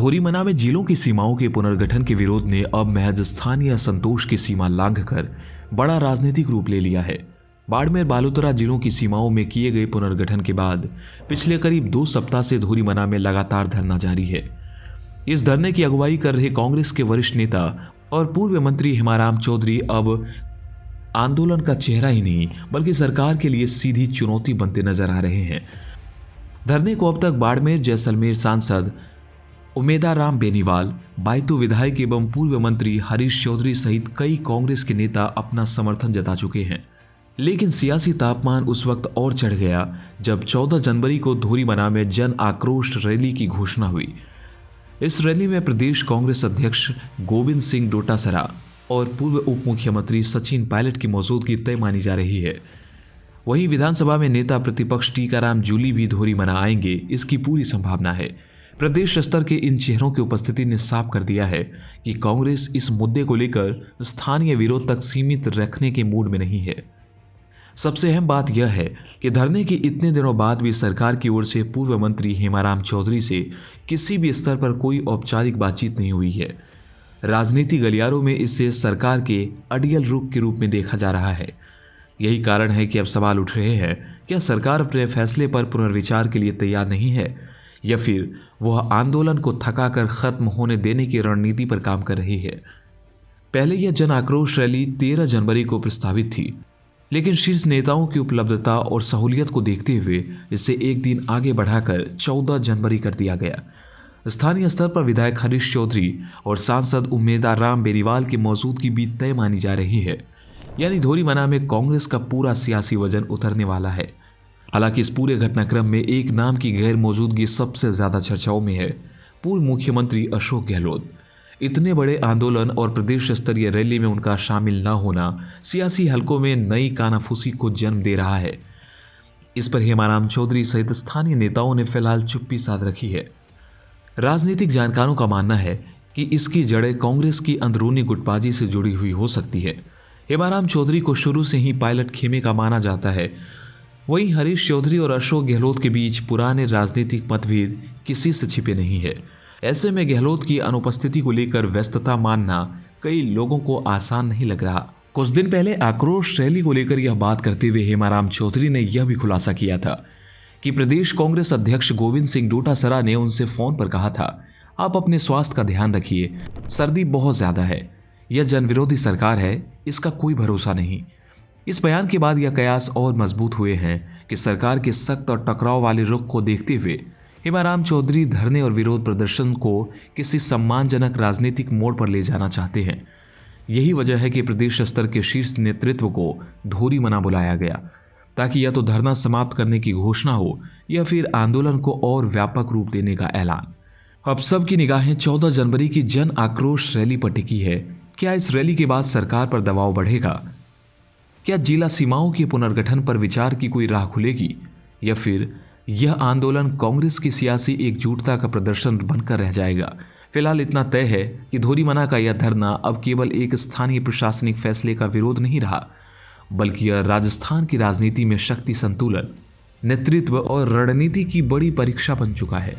धोरीमना में जिलों की सीमाओं के पुनर्गठन के विरोध ने अब महज स्थानीय असंतोष की सीमा लांघकर बड़ा राजनीतिक रूप ले लिया है। बाड़मेर बालोतरा जिलों की सीमाओं में किए गए पुनर्गठन के बाद पिछले करीब 2 सप्ताह से धोरीमना में लगातार धरना जारी है। इस धरने की अगुवाई कर रहे कांग्रेस के वरिष्ठ नेता और पूर्व मंत्री हेमाराम चौधरी अब आंदोलन का चेहरा ही नहीं बल्कि सरकार के लिए सीधी चुनौती बनते नजर आ रहे हैं। धरने को अब तक बाड़मेर जैसलमेर सांसद उमेदाराम बेनीवाल, बायतू विधायक एवं पूर्व मंत्री हरीश चौधरी सहित कई कांग्रेस के नेता अपना समर्थन जता चुके हैं। लेकिन सियासी तापमान उस वक्त और चढ़ गया जब 14 जनवरी को धोरीमना में जन आक्रोश रैली की घोषणा हुई। इस रैली में प्रदेश कांग्रेस अध्यक्ष गोविंद सिंह डोटासरा और पूर्व उप मुख्यमंत्री सचिन पायलट की मौजूदगी तय मानी जा रही है। वहीं विधानसभा में नेता प्रतिपक्ष टीकाराम जूली भी धोरीमना आएंगे, इसकी पूरी संभावना है। प्रदेश स्तर के इन चेहरों की उपस्थिति ने साफ कर दिया है कि कांग्रेस इस मुद्दे को लेकर स्थानीय विरोध तक सीमित रखने के मूड में नहीं है। सबसे अहम बात यह है कि धरने के इतने दिनों बाद भी सरकार की ओर से पूर्व मंत्री हेमाराम चौधरी से किसी भी स्तर पर कोई औपचारिक बातचीत नहीं हुई है। राजनीति गलियारों में इसे सरकार के अड़ियल रुख के रूप में देखा जा रहा है। यही कारण है कि अब सवाल उठ रहे हैं, क्या सरकार अपने फैसले पर पुनर्विचार के लिए तैयार नहीं है या फिर वह आंदोलन को थकाकर खत्म होने देने की रणनीति पर काम कर रही है। पहले यह जन आक्रोश रैली 13 जनवरी को प्रस्तावित थी, लेकिन शीर्ष नेताओं की उपलब्धता और सहूलियत को देखते हुए इसे एक दिन आगे बढ़ाकर 14 जनवरी कर दिया गया। स्थानीय स्तर पर विधायक हरीश चौधरी और सांसद उमेदाराम बेनीवाल की मौजूदगी भी तय मानी जा रही है। यानी धोरीमना में कांग्रेस का पूरा सियासी वजन उतरने वाला है। हालांकि इस पूरे घटनाक्रम में एक नाम की गैर मौजूदगी सबसे ज्यादा चर्चाओं में है, पूर्व मुख्यमंत्री अशोक गहलोत। इतने बड़े आंदोलन और प्रदेश स्तरीय रैली में उनका शामिल न होना सियासी हलकों में नई कानाफूसी को जन्म दे रहा है। इस पर हेमाराम चौधरी सहित स्थानीय नेताओं ने फिलहाल चुप्पी साध रखी है। राजनीतिक जानकारों का मानना है कि इसकी जड़ें कांग्रेस की अंदरूनी गुटबाजी से जुड़ी हुई हो सकती है। हेमाराम चौधरी को शुरू से ही पायलट खेमे का माना जाता है। वहीं हरीश चौधरी और अशोक गहलोत के बीच पुराने राजनीतिक मतभेद किसी से छिपे नहीं है। ऐसे में गहलोत की अनुपस्थिति को लेकर व्यस्तता मानना कई लोगों को आसान नहीं लग रहा। कुछ दिन पहले आक्रोश रैली को लेकर यह बात करते हुए हेमाराम चौधरी ने यह भी खुलासा किया था कि प्रदेश कांग्रेस अध्यक्ष गोविंद सिंह डोटासरा ने उनसे फोन पर कहा था, आप अपने स्वास्थ्य का ध्यान रखिए, सर्दी बहुत ज्यादा है, यह जनविरोधी सरकार है, इसका कोई भरोसा नहीं। इस बयान के बाद यह कयास और मजबूत हुए हैं कि सरकार के सख्त और टकराव वाले रुख को देखते हुए हेमाराम चौधरी धरने और विरोध प्रदर्शन को किसी सम्मानजनक राजनीतिक मोड़ पर ले जाना चाहते हैं। यही वजह है कि प्रदेश स्तर के शीर्ष नेतृत्व को धोरीमना बुलाया गया, ताकि या तो धरना समाप्त करने की घोषणा हो या फिर आंदोलन को और व्यापक रूप देने का ऐलान। अब सबकी निगाहें 14 जनवरी की जन आक्रोश रैली पर टिकी है। क्या इस रैली के बाद सरकार पर दबाव बढ़ेगा? क्या जिला सीमाओं के पुनर्गठन पर विचार की कोई राह खुलेगी या फिर यह आंदोलन कांग्रेस की सियासी एकजुटता का प्रदर्शन बनकर रह जाएगा? फिलहाल इतना तय है कि धोरीमना का यह धरना अब केवल एक स्थानीय प्रशासनिक फैसले का विरोध नहीं रहा, बल्कि यह राजस्थान की राजनीति में शक्ति संतुलन, नेतृत्व और रणनीति की बड़ी परीक्षा बन चुका है।